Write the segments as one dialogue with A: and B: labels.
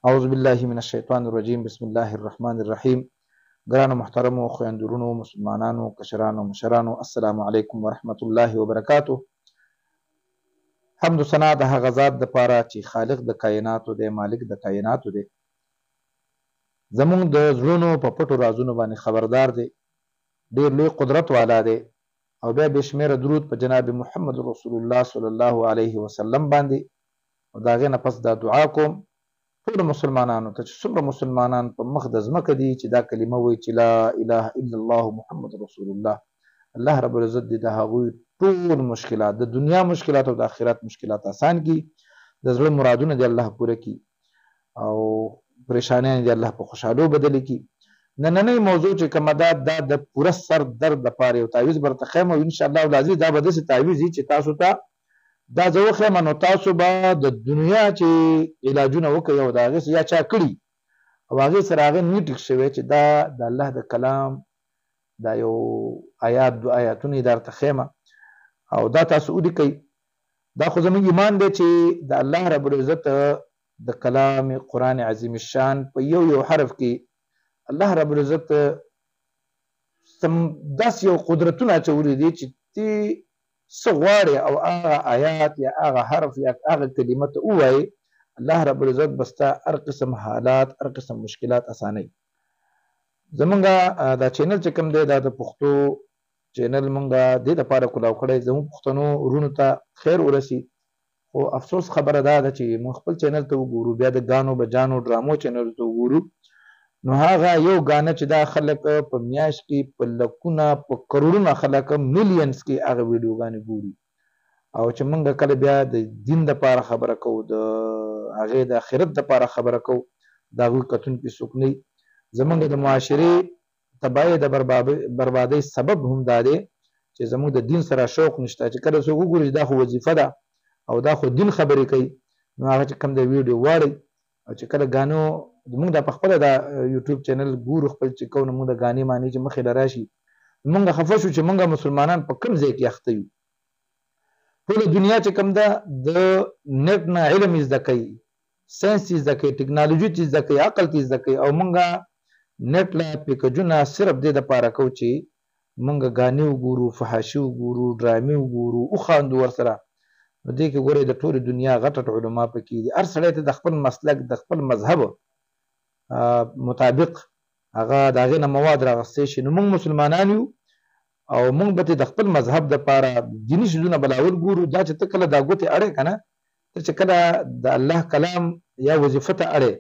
A: اعوذ بالله من الشیطان الرجیم بسم الله الرحمن الرحیم. ګرانو محترمو خویندورونو مسلمانانو کشرانو مشرانو السلام علیکم ورحمت الله وبرکاتو. حمد و ثنا د هغه ذات دپاره چې خالق د کائناتو دی، مالک د کائناتو دی، زمونږ د زړونو په پټو رازونو باندې خبردار دی، ډېر لوی قدرت والا دی، او بیا بې شمېره درود په جناب محمد رسول الله صلی الله علیه وسلم باندې. او د هغې نه پس دا دعا کوم ټولو مسلمانانو ته چې څومره مسلمانان په مخ د ځمکه دي چې دا کلمه وایي چې لا اله الا الله محمد رسول الله. الله رب العزت دې د هغوی ټول مشکلات، د دنیا مشکلات او د آخرت مشکلات آسان کړي، د زړه مرادونه دې الله پوره کړي او پریشانیان دې الله په خوشحالو بدلې کړي. نننۍ موضوع چې کومه ده دا د پوره سر درد دپاره یو تعویض برته ښیم، او انشاءالله العزیز دا به داسې تعویض وي چې تاسو ته دا زه وښیم نو تاسو به د دنیا چې علاجونه وکړئ او د هغې یا چا کړي او هغې سره هغې نه ټیک شوی چې دا د الله د کلام دا یو آیات دو آیاتونه یې درته ښیمه او دا تاسو ولیکئ. دا خو زموږ ایمان دی چې د الله رب العزت د کلام قرآن عظیم الشان په یو یو حرف کې الله رب العزت داسې یو قدرتونه اچولي دي چې تی څه غواړې او هغه آیات یا هغه حرف یا هغه کلمه ته ووایې، الله رب العزت به ستا هر قسم حالات هر قسم مشکلات اسانوي. زمونږ دا چینل چې کوم دی دا د پښتو چینل مونږ دې دپاره کلاو کړی زموږ پښتنو وروڼو ته خیر ورسي. خو افسوس خبره دا ده چې مونږ خپل چینل ته وګورو، بیا د ګانو بجانو ډرامو چینل ته وګورو، نو هغه یو ګانه چې دا خلک په میاشت کې په لکونه په کروڑونه خلک میلیونز کې هغه ویډیوګانې ګوري، او چې موږ کله بیا د دین دپاره خبره کوو، د هغې د آخرت دپاره خبره کوو، د هغوی کتونکي څوک نه وي. زموږ د معاشرې تباهۍ د بربادۍ سبب هم دا دی چې زموږ د دین سره شوق نشته. چې کله څوک وګوري دا خو وظیفه ده او دا خو دین خبرې کوي، نو هغه چې کوم د ویډیو واړئ او چې کله ګانو موږ دا په خپله دا یوټیوب چینل ګورو خپل چې کوو، نو موږ د ګانې معنی چې مخې له راشي موږ خفه شو چې موږ مسلمانان په کوم ځای کې اخته یو. ټوله دنیا چې کوم ده د نیټ نه علم یې زده کوي، ساینس یې زده کوي، ټکنالوژي یې زده کوي، عقل یې زده کوي، او موږ نیټ له پیکجونه صرف دې دپاره کوو چې موږ ګانې وګورو، فحاشي وګورو، ډرامې وګورو، وخاندو ورسره. نو دې کې ګورئ د ټولې دنیا غټ غټ علما پکې دي، هر سړی ته د خپل مسلک د خپل مذهب مطابق هغه د هغې نه مواد راغستی شي. نو موږ مسلمانان یو او موږ به د خپل مذهب دپاره دیني څیزونه بلاول ګورو. دا چې ته کله دا ګوتې اړې که نه، ته چې کله د الله کلام یا وظیفه ته اړې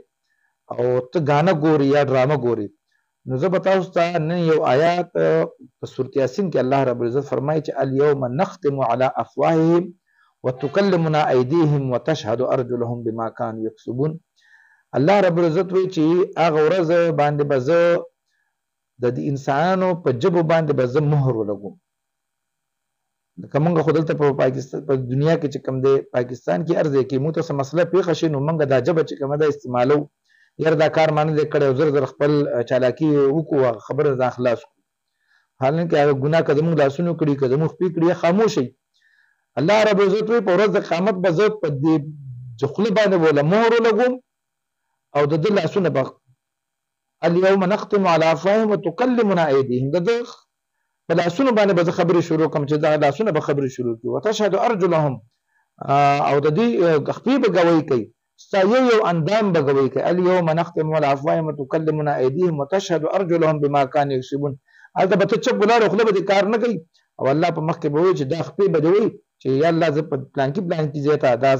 A: او ته ګانه ګورې یا ډرامه ګورې، نو زه به تاسو ته نن یو آیات په سورت یاسین کې الله رب العزت فرمایي چې الیوم نختم علی افواههم وتکلمنا ایدیهم وتشهد ارجلهم بما کانوا یکسبون. الله رب العزت وایي چې هغه ورځ باندې به زه د دې انسانانو په ژبو باندې به زه مهر ولګوم. لکه موږ خو دلته په پاکستان په دنیا کې چې کوم دی پاکستان کې هر ځای کې موږ ته څه مسله پېښه شي نو موږ دا ژبه چې کومه ده استعمالو، یاره دا کار ما نه دی کړی او زر زر خپل چالاکي وکړو، خبره ځان خلاص کړو، حالانکې هغه ګناه که زموږ لاسونو کړي که زموږ خپې کړي خاموش شئ. الله رب العزت وایي په ورځ د قیامت به زه په دې خوله باندې به مهر ولګوم او د ده لاسونه به الیوم نختم علی افواههم وتکلمنا ایدیهم، د ده په لاسونو باندې به زه خبرې شروع کړم چې دغه لاسونه به خبرې شروع کړي. وتشهد ارجلهم، او د دې خپې به ګویي کوي، ستا یو یو اندام به ګویي کوي. الیوم نختم علی افواههم وتکلمنا ایدیهم وتشهد ارجلهم بما کانوا یکسبون. هلته به ته چپ ولاړې خوله به دې کار نه کوي او الله په مخ کې به وایي چې دا خپې به دې وایي چې یا الله زه په پلانکي ځای ته دا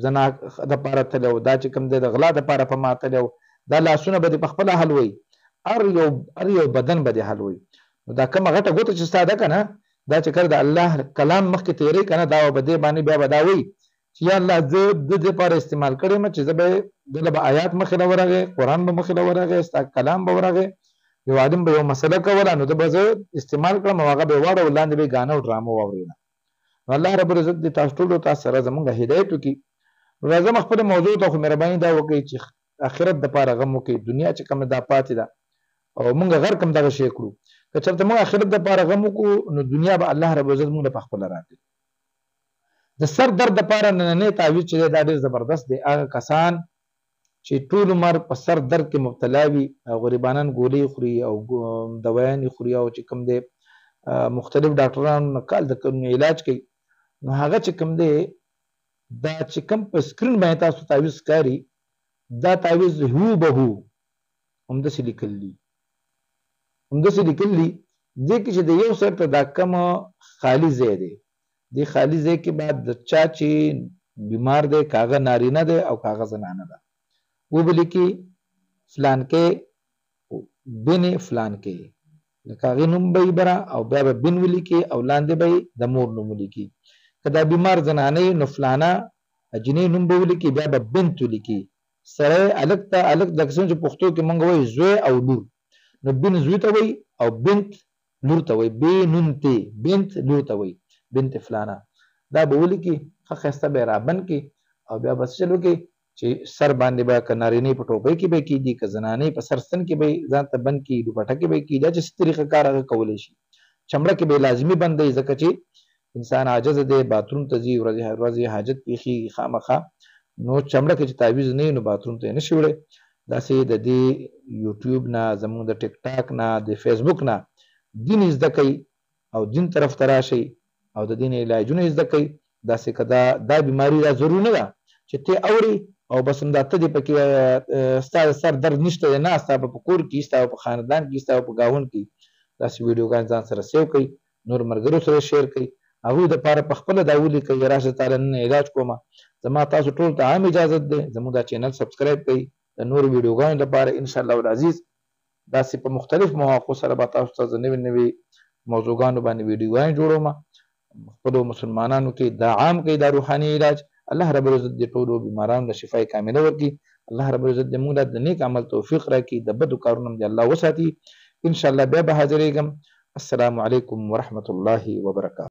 A: زنا دپاره تللی و، دا چې کوم دی د غلا دپاره په ما تللی و، دا لاسونه به دې په خپله حل وایي، هر یو بدن به دې حل وایي. نو دا کومه غټه ګوته چې ستا ده که نه، دا چې کله د الله کلام مخکې تېری که نه، دا به دې باندې بیا به دا وایي چې یا الله زه د دې لپاره استعمال کړی یم چې زه به دله به آیات مخې له ورغی، قرآن به مخې له ورغی، ستا کلام به ورغی، یو عالم به یو مسله کوله نو ده به زه استعمال کړم او هغه به یې واړو لاندې به یې ګانه او ډرامه واورېده. نو الله رب العزت دې تاسو ټولو ته سره زمونږ هدایت وکړي. نو راځم خپله موضوع ته خو مهرباني دا وکړئ چې آخرت دپاره غم وکړئ. دنیا چې کومه دا پاتې ده او موږ غر کوم دغه شی کړو، که چېرته موږ آخرت دپاره غم وکړو نو دنیا به الله رب العزت موږ له پخپله راکړي. د سر درد دپاره نننی تعویض چې دی دا ډېر زبردست دی. هغه کسان چې ټول عمر په سر درد کې مبتلا وي او غریبانان ګولۍ خوري او دوايانې خوري او چې کوم دی مختلف ډاکټرانو نه کال د علاج کوي، نو هغه چې کوم دی دا چې کوم په سکرین باندې تاسو تعویض ښکاري دا تعویض هوبهو همداسې لیکل دي دې کې چې د یو سر ته دا کوم خالي ځای دی دې خالي ځای کې بعد د چا چې بیمار دی کاغه نارینه دی او کاغه زنانه ده وبلیکي فلان کې بن فلان کې لکه هغې نوم به برا او بیا به بن ولیکي او لاندې به د مور نوم ولیکي که دا بیمار زنانه نو فلانه اجنې نوم به ولیکي بیا به بنت ولیکي سړی هلک ته هلک لکه څنګه چې پښتو کې موږ وایو زوی او لور نو بن زوی ته وایي او بنت لور ته وایي بنت بنت لور ته وایي بنت فلانه دا به ولیکي ښه ښایسته به یې رابند کړي او بیا به څه چل وکړي چې سر باندې به که نارینې په ټوپۍ کې به یې کېږي که زنانې په سر ستن کې به یې ځان ته بند کړي دوپټه کې به یې کړي دا چې څه طریقه کار هغه کولی شي چمړه کې به یې لازمي بند دی ځکه چې انسان عاجز دی باتروم ته ځي ورځې حاجت پېښېږي خامخا نو چمړه کې چې تعویض نه وي نو باتروم ته یې نشي وړی داسې د دې یوټیوب نه زموږ د ټیک ټاک نه د فیسبوک نه دین زده کوي او دین طرف ته راشئ او د دین علاجونه زده کوي داسې که دا بیماري دا ضروري نه ده چې ته اوري او بس همدا ته دې پکې ستا د سر درد نشته دی نه ستا په کور کې ستا په خاندان کې ستا په ګاونډ کې داسې ویډیوګانې ځان سره سیو کوي نور ملګرو سره شیر کوي هغوی دپاره په خپله دا ولیکئ راشه تعالی نن علاج کومه زما تاسو ټول ته عام اجازت دی زموږ دا چینل سبسکرایب کړئ د نورو ویډیوګانو لپاره انشاءالله العزیز داسې په مختلف مواقعو سره به تاسو ته زه نوې نوې موضوعګانو باندې ویډیوګانې جوړوم خپلو مسلمانانو کې دا عام کړئ دا روحاني علاج الله رب العزت دې ټولو بیمارانو له شفای کامله ورکړي الله رب العزت دې موږ له د نیک عمل توفیق راکړي د بدو کارونو دې الله وساتي انشاءالله بیا به حاضرېږم السلام علیکم ورحمة الله وبرکاته